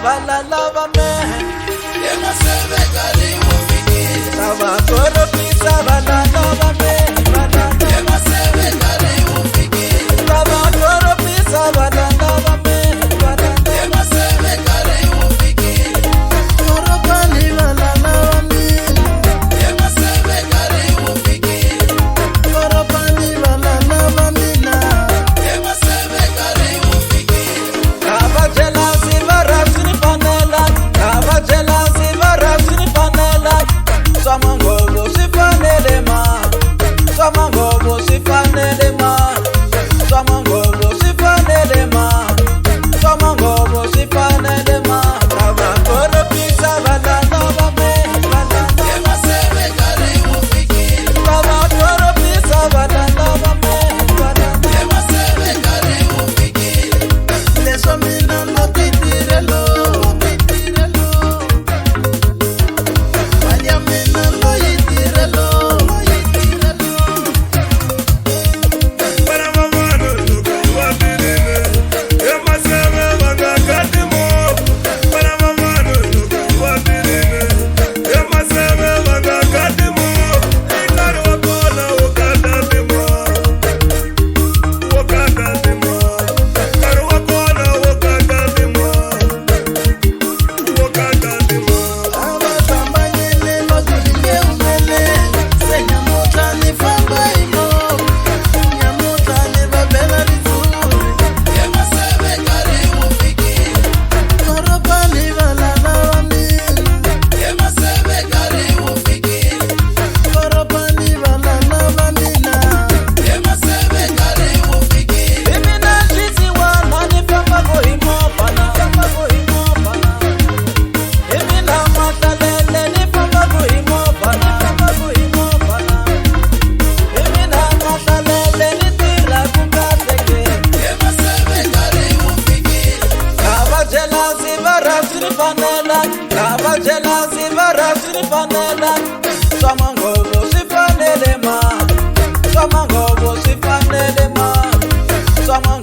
Balalava me Yemasebe karibu fikiri Tabakoropisa balalava me Yemasebe karibu fikiri Tabakoropisa balalava me Yemasebe karibu fikiri Koropani balalava me Yemasebe karibu fikiri Koropani balalava me Yemasebe karibu fikiri Kavajela sivarasini panela Kavajela sivarasini panela Samangobo sifanele ma Samangobo sifanele ma Samangobo sifanele ma Samangobo sifanele ma Tabakoropisa balalava me Yemasebe karibu fikiri Tabakoropisa balalava me Yemasebe karibu fikiri Leso mina no titirelo Vaya mina no yitirelo Para mamano nuka wadirine Yemasebe magakatimo Para mamano nuka wadirine Yemasebe magakatimo Ikari wakona wakatimo Wakatimo Ikari wakona wakatimo Wakatimo Abasambanyele nojulie umele Senyamuta ni famba ino Nyamuta ni babela rizuri Yemasebe karibu fikiri Koropani balalava me Yemasebe karibu fikiri Koropani balalava me Yemasebe karibu fikiri Imina shizi wana ni famba gohimo pana Famba gohimo pana Imina matalele ni famba gohimo pana Famba gohimo pana Imina matalele ni tira kungateke Yemasebe karibu fikiri Kavajela sivarasini panela Kavajela sivarasini panela Samangobo sifanele ma Samangobo sifanele ma Samangobo